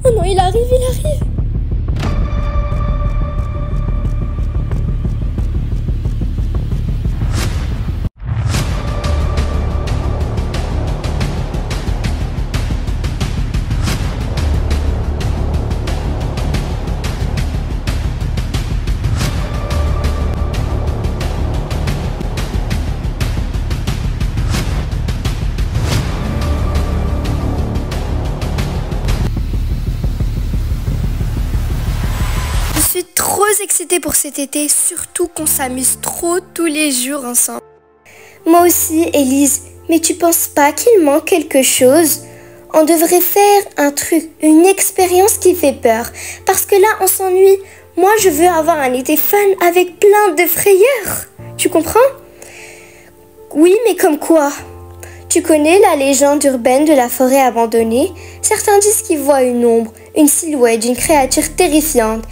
Oh non, il arrive, il arrive. Je suis trop excitée pour cet été, surtout qu'on s'amuse trop tous les jours ensemble. Moi aussi, Élise, mais tu penses pas qu'il manque quelque chose? On devrait faire un truc, une expérience qui fait peur. Parce que là, on s'ennuie. Moi, je veux avoir un été fun avec plein de frayeurs. Tu comprends? Oui, mais comme quoi? Tu connais la légende urbaine de la forêt abandonnée? Certains disent qu'ils voient une ombre, une silhouette d'une créature terrifiante.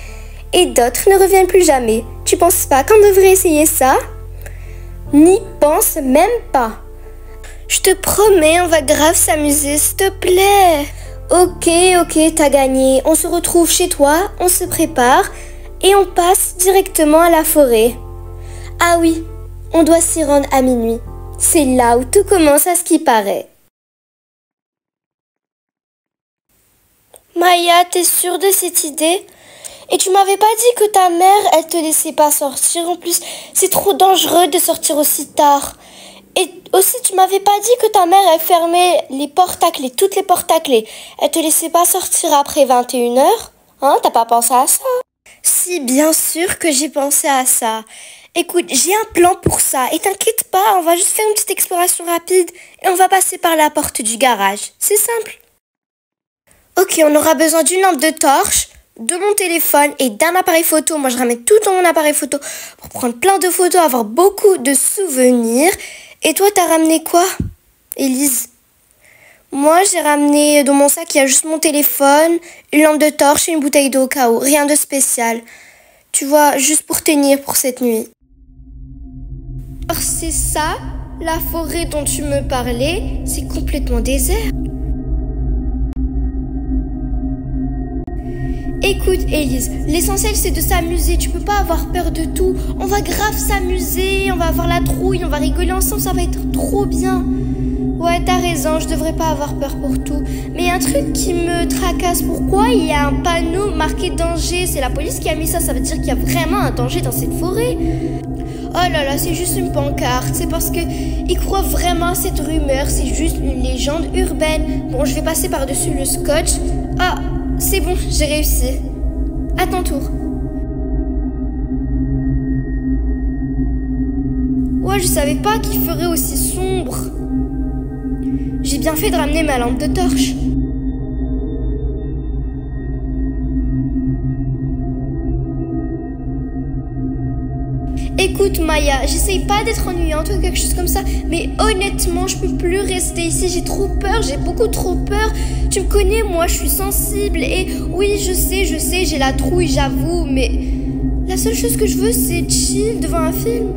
Et d'autres ne reviennent plus jamais. Tu penses pas qu'on devrait essayer ça? N'y pense même pas. Je te promets, on va grave s'amuser, s'il te plaît. Ok, t'as gagné. On se retrouve chez toi, on se prépare et on passe directement à la forêt. Ah oui, on doit s'y rendre à minuit. C'est là où tout commence à ce qui paraît. Maya, t'es sûre de cette idée? Et tu m'avais pas dit que ta mère, elle te laissait pas sortir. En plus, c'est trop dangereux de sortir aussi tard. Et aussi, tu m'avais pas dit que ta mère, elle fermait les portes à clé, toutes les portes à clé. Elle te laissait pas sortir après 21h? Hein, t'as pas pensé à ça? Si, bien sûr que j'ai pensé à ça. Écoute, j'ai un plan pour ça. Et t'inquiète pas, on va juste faire une petite exploration rapide. Et on va passer par la porte du garage. C'est simple. Ok, on aura besoin d'une lampe de torche, de mon téléphone et d'un appareil photo. Moi, je ramène tout dans mon appareil photo pour prendre plein de photos, avoir beaucoup de souvenirs. Et toi, t'as ramené quoi, Élise? Moi, j'ai ramené dans mon sac, il y a juste mon téléphone, une lampe de torche et une bouteille d'eau au cas où. Rien de spécial. Tu vois, juste pour tenir pour cette nuit. Alors, c'est ça, la forêt dont tu me parlais, c'est complètement désert. Écoute, Élise, l'essentiel c'est de s'amuser, tu peux pas avoir peur de tout. On va grave s'amuser, on va avoir la trouille, on va rigoler ensemble, ça va être trop bien. Ouais, t'as raison, je devrais pas avoir peur pour tout. Mais y a un truc qui me tracasse, pourquoi il y a un panneau marqué danger? C'est la police qui a mis ça, ça veut dire qu'il y a vraiment un danger dans cette forêt. Oh là là, c'est juste une pancarte, c'est parce que ils croient vraiment à cette rumeur, c'est juste une légende urbaine. Bon, je vais passer par-dessus le scotch. Ah, c'est bon, j'ai réussi. À ton tour. Ouais, je savais pas qu'il ferait aussi sombre. J'ai bien fait de ramener ma lampe de torche. Écoute Maya, j'essaye pas d'être ennuyante ou quelque chose comme ça, mais honnêtement, je peux plus rester ici, j'ai trop peur, j'ai beaucoup trop peur. Tu me connais, moi, je suis sensible et oui, je sais, j'ai la trouille, j'avoue, mais la seule chose que je veux, c'est chill devant un film.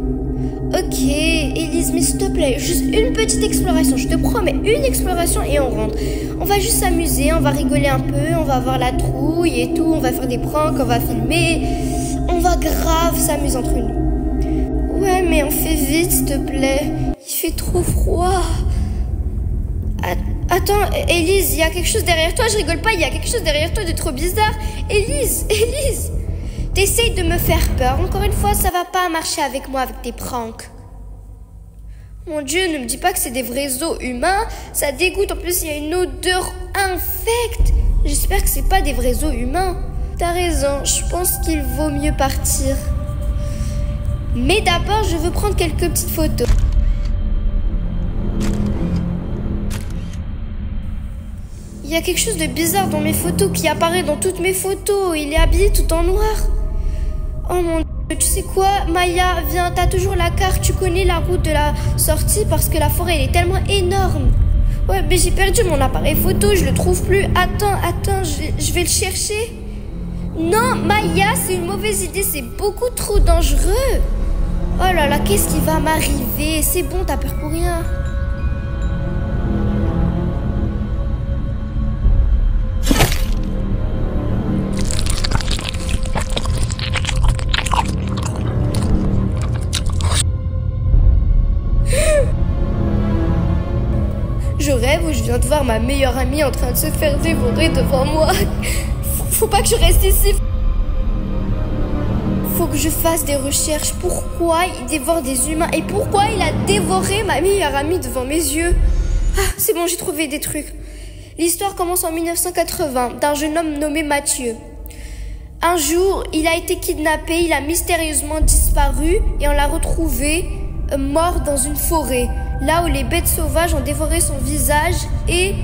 Ok, Élise, mais s'il te plaît, juste une petite exploration, je te promets, une exploration et on rentre. On va juste s'amuser, on va rigoler un peu, on va avoir la trouille et tout, on va faire des pranks, on va filmer. On va grave s'amuser entre nous. Ouais, mais on fait vite, s'il te plaît. Il fait trop froid. Attends, Élise, il y a quelque chose derrière toi, je rigole pas, il y a quelque chose derrière toi de trop bizarre. Élise, t'essayes de me faire peur. Encore une fois, ça va pas marcher avec moi, avec tes pranks. Mon Dieu, ne me dis pas que c'est des vrais os humains. Ça dégoûte, en plus, il y a une odeur infecte. J'espère que c'est pas des vrais os humains. T'as raison, je pense qu'il vaut mieux partir. Mais d'abord, je veux prendre quelques petites photos. Il y a quelque chose de bizarre dans mes photos qui apparaît dans toutes mes photos. Il est habillé tout en noir. Oh mon Dieu, tu sais quoi, Maya, viens, t'as toujours la carte. Tu connais la route de la sortie parce que la forêt, elle est tellement énorme. Ouais, mais j'ai perdu mon appareil photo, je le trouve plus. Attends, je vais le chercher. Non, Maya, c'est une mauvaise idée, c'est beaucoup trop dangereux. Oh là là, qu'est-ce qui va m'arriver? C'est bon, t'as peur pour rien. voir ma meilleure amie en train de se faire dévorer devant moi. Faut pas que je reste ici. Faut que je fasse des recherches. Pourquoi il dévore des humains et pourquoi il a dévoré ma meilleure amie devant mes yeux? Ah, c'est bon, j'ai trouvé des trucs. L'histoire commence en 1980 d'un jeune homme nommé Mathieu. Un jour, il a été kidnappé, il a mystérieusement disparu et on l'a retrouvé mort dans une forêt, là où les bêtes sauvages ont dévoré son visage et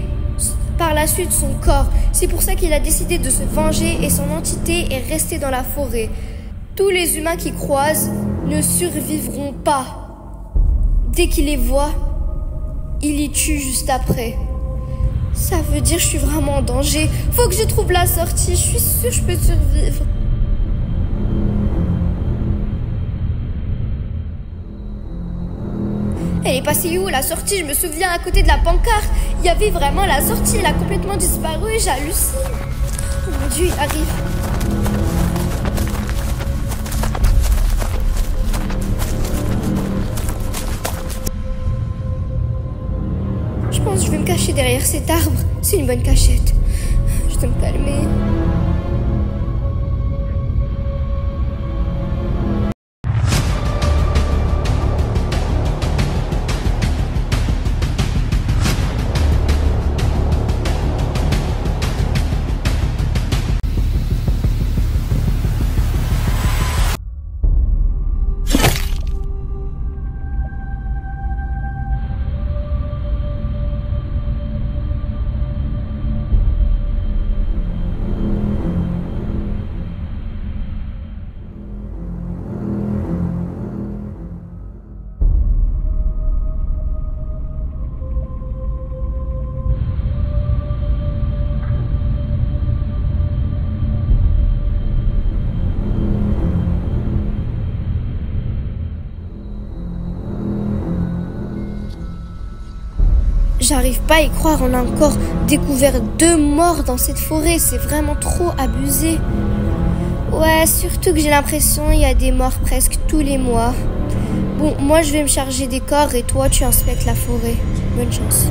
par la suite son corps. C'est pour ça qu'il a décidé de se venger et son entité est restée dans la forêt. Tous les humains qui croisent ne survivront pas. Dès qu'il les voit, il les tue juste après. Ça veut dire que je suis vraiment en danger. Faut que je trouve la sortie. Je suis sûre que je peux survivre. Elle est passée où la sortie? Je me souviens à côté de la pancarte. Il y avait vraiment la sortie. Elle a complètement disparu et j'hallucine. Oh mon Dieu, il arrive. Je pense que je vais me cacher derrière cet arbre. C'est une bonne cachette. Je dois me calmer. J'arrive pas à y croire, on a encore découvert 2 morts dans cette forêt, c'est vraiment trop abusé. Ouais, surtout que j'ai l'impression qu'il y a des morts presque tous les mois. Bon, moi je vais me charger des corps et toi tu inspectes la forêt. Bonne chance.